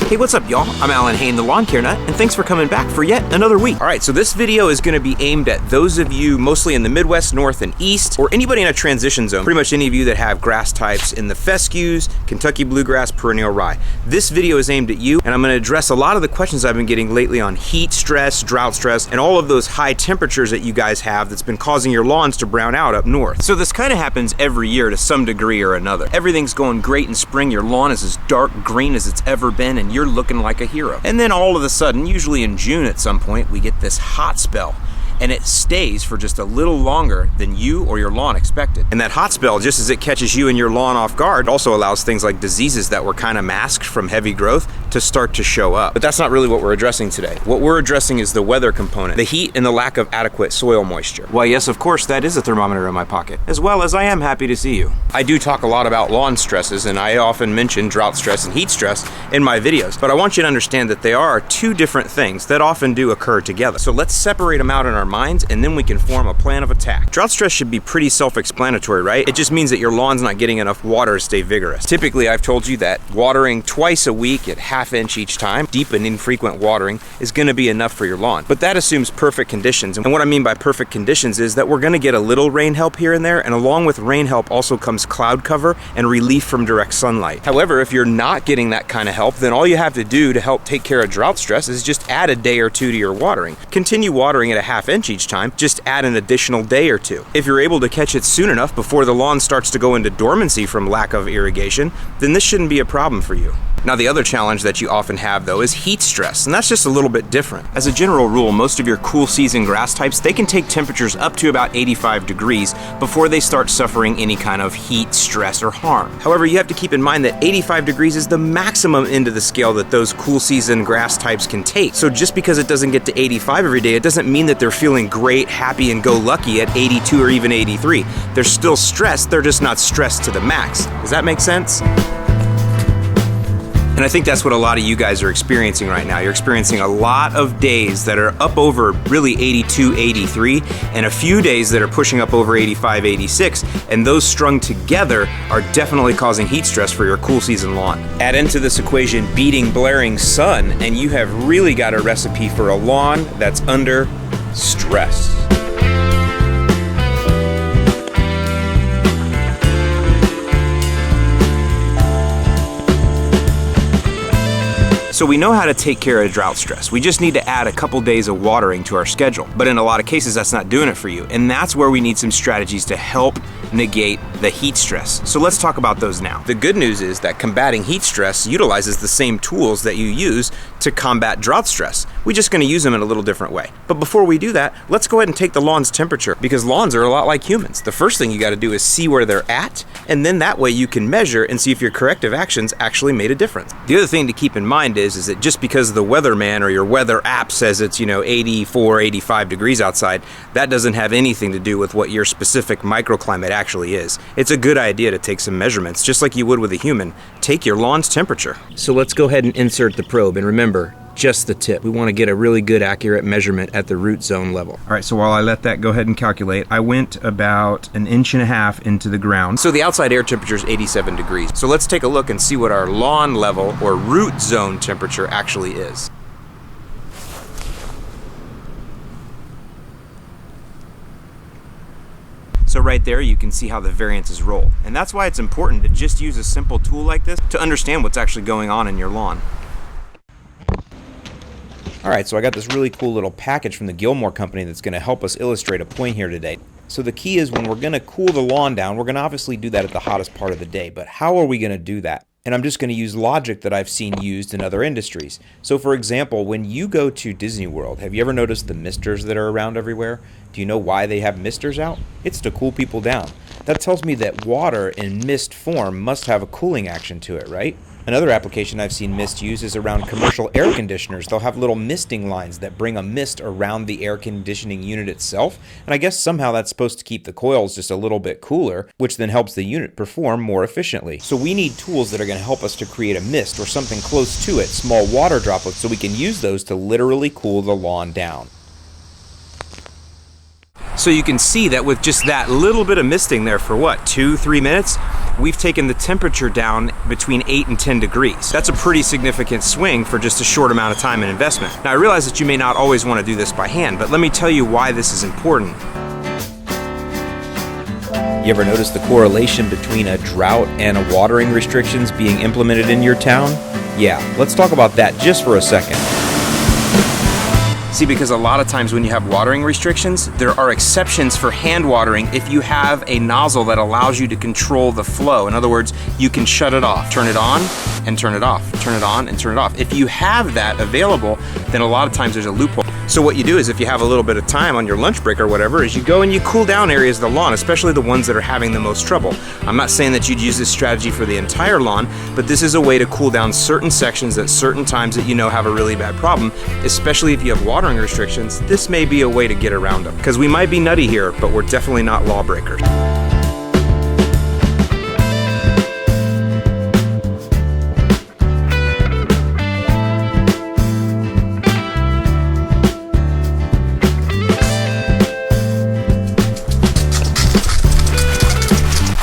Hey, what's up, y'all? I'm Alan Hain, the Lawn Care Nut, and thanks for coming back for yet another week. All right, so this video is gonna be aimed at those of you mostly in the Midwest, North, and East, or anybody in a transition zone. Pretty much any of you that have grass types in the fescues, Kentucky bluegrass, perennial rye. This video is aimed at you, and I'm gonna address a lot of the questions I've been getting lately on heat stress, drought stress, and all of those high temperatures that you guys have that's been causing your lawns to brown out up north. So this kind of happens every year to some degree or another. Everything's going great in spring, your lawn is as dark green as it's ever been, and you're looking like a hero. And then all of a sudden, usually in June at some point, we get this hot spell. And it stays for just a little longer than you or your lawn expected. And that hot spell, just as it catches you and your lawn off guard, also allows things like diseases that were kind of masked from heavy growth to start to show up. But that's not really what we're addressing today. What we're addressing is the weather component, the heat and the lack of adequate soil moisture. Why, yes, of course, that is a thermometer in my pocket, as well as I am happy to see you. I do talk a lot about lawn stresses, and I often mention drought stress and heat stress in my videos, but I want you to understand that they are two different things that often do occur together. So let's separate them out in our minds, and then we can form a plan of attack. Drought stress should be pretty self-explanatory, right? It just means that your lawn's not getting enough water to stay vigorous. Typically, I've told you that watering twice a week at ½ inch each time, deep and infrequent watering, is gonna be enough for your lawn. But that assumes perfect conditions. And what I mean by perfect conditions is that we're gonna get a little rain help here and there, and along with rain help also comes cloud cover and relief from direct sunlight. However, if you're not getting that kind of help, then all you have to do to help take care of drought stress is just add a day or two to your watering. Continue watering at ½ inch each time, just add an additional day or two. If you're able to catch it soon enough before the lawn starts to go into dormancy from lack of irrigation, then this shouldn't be a problem for you. Now, the other challenge that you often have, though, is heat stress, and that's just a little bit different. As a general rule, most of your cool season grass types, they can take temperatures up to about 85 degrees before they start suffering any kind of heat stress or harm. However, you have to keep in mind that 85 degrees is the maximum end of the scale that those cool season grass types can take. So just because it doesn't get to 85 every day, it doesn't mean that they're feeling great, happy, and go lucky at 82 or even 83. They're still stressed, they're just not stressed to the max. Does that make sense? And I think that's what a lot of you guys are experiencing right now. You're experiencing a lot of days that are up over really 82, 83, and a few days that are pushing up over 85, 86, and those strung together are definitely causing heat stress for your cool season lawn. Add into this equation beating blaring sun, and you have really got a recipe for a lawn that's under stress. So we know how to take care of drought stress. We just need to add a couple days of watering to our schedule. But in a lot of cases, that's not doing it for you. And that's where we need some strategies to help negate the heat stress. So let's talk about those now. The good news is that combating heat stress utilizes the same tools that you use to combat drought stress. We're just gonna use them in a little different way. But before we do that, let's go ahead and take the lawn's temperature, because lawns are a lot like humans. The first thing you gotta do is see where they're at, and then that way you can measure and see if your corrective actions actually made a difference. The other thing to keep in mind is that just because the weatherman or your weather app says it's 84, 85 degrees outside, that doesn't have anything to do with what your specific microclimate actually is. It's a good idea to take some measurements, just like you would with a human. Take your lawn's temperature. So let's go ahead and insert the probe, and remember, just the tip. We want to get a really good accurate measurement at the root zone level. All right, so while I let that go ahead and calculate, I went about 1.5 inches into the ground. So the outside air temperature is 87 degrees. So let's take a look and see what our lawn level or root zone temperature actually is. So right there, you can see how the variance is rolled. And that's why it's important to just use a simple tool like this to understand what's actually going on in your lawn. All right, so I got this really cool little package from the Gilmour company that's gonna help us illustrate a point here today. So the key is when we're gonna cool the lawn down, we're gonna obviously do that at the hottest part of the day, but how are we gonna do that? And I'm just gonna use logic that I've seen used in other industries. So for example, when you go to Disney World, have you ever noticed the misters that are around everywhere? Do you know why they have misters out? It's to cool people down. That tells me that water in mist form must have a cooling action to it, right? Another application I've seen mist used is around commercial air conditioners. They'll have little misting lines that bring a mist around the air conditioning unit itself, and I guess somehow that's supposed to keep the coils just a little bit cooler, which then helps the unit perform more efficiently. So we need tools that are going to help us to create a mist or something close to it, small water droplets, so we can use those to literally cool the lawn down. So you can see that with just that little bit of misting there for what, 2-3 minutes, we've taken the temperature down between 8 and 10 degrees. That's a pretty significant swing for just a short amount of time and investment. Now I realize that you may not always want to do this by hand, but let me tell you why this is important. You ever notice the correlation between a drought and a watering restrictions being implemented in your town? Yeah, let's talk about that just for a second. See, because a lot of times when you have watering restrictions, there are exceptions for hand watering if you have a nozzle that allows you to control the flow. In other words, you can shut it off, turn it on and turn it off, turn it on and turn it off. If you have that available, then a lot of times there's a loophole. So what you do is if you have a little bit of time on your lunch break or whatever, is you go and you cool down areas of the lawn, especially the ones that are having the most trouble. I'm not saying that you'd use this strategy for the entire lawn, but this is a way to cool down certain sections at certain times that you know have a really bad problem, especially if you have watering restrictions. This may be a way to get around them, because we might be nutty here, but we're definitely not lawbreakers.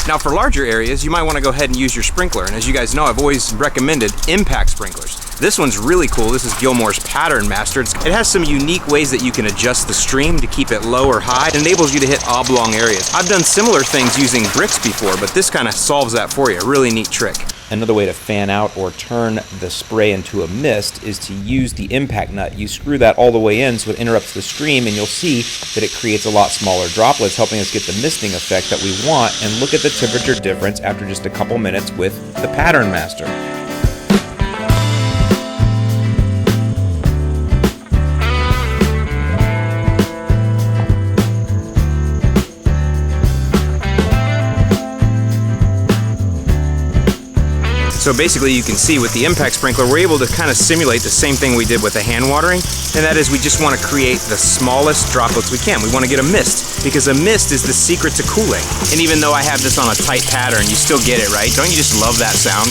Now for larger areas, you might want to go ahead and use your sprinkler. And as you guys know, I've always recommended impact sprinklers. This one's really cool. This is Gilmour's Pattern Master. It has some unique ways that you can adjust the stream to keep it low or high. It enables you to hit oblong areas. I've done similar things using bricks before, but this kind of solves that for you. A really neat trick. Another way to fan out or turn the spray into a mist is to use the impact nut. You screw that all the way in so it interrupts the stream, and you'll see that it creates a lot smaller droplets, helping us get the misting effect that we want. And look at the temperature difference after just a couple minutes with the Pattern Master. So basically you can see with the impact sprinkler, we're able to kind of simulate the same thing we did with the hand watering, and that is we just want to create the smallest droplets we can. We want to get a mist, because a mist is the secret to cooling. And even though I have this on a tight pattern, you still get it, right? Don't you just love that sound?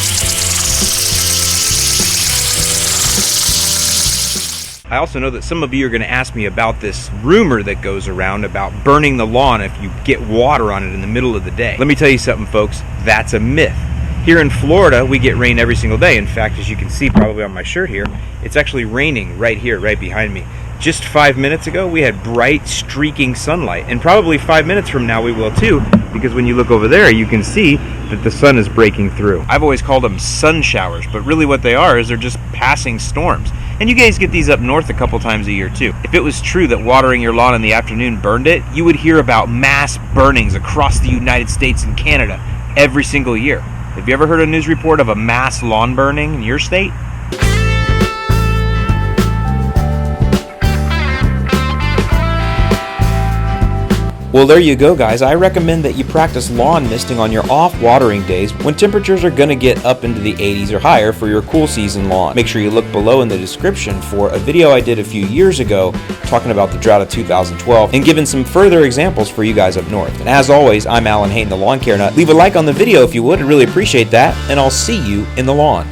I also know that some of you are going to ask me about this rumor that goes around about burning the lawn if you get water on it in the middle of the day. Let me tell you something, folks, that's a myth. Here in Florida, we get rain every single day. In fact, as you can see probably on my shirt here, it's actually raining right here, right behind me. Just 5 minutes ago, we had bright, streaking sunlight. And probably 5 minutes from now we will too, because when you look over there, you can see that the sun is breaking through. I've always called them sun showers, but really what they are is they're just passing storms. And you guys get these up north a couple times a year too. If it was true that watering your lawn in the afternoon burned it, you would hear about mass burnings across the United States and Canada every single year. Have you ever heard a news report of a mass lawn burning in your state? Well, there you go, guys. I recommend that you practice lawn misting on your off-watering days when temperatures are going to get up into the 80s or higher for your cool season lawn. Make sure you look below in the description for a video I did a few years ago talking about the drought of 2012 and giving some further examples for you guys up north. And as always, I'm Alan Hayden, the Lawn Care Nut. Leave a like on the video if you would. I'd really appreciate that, and I'll see you in the lawn.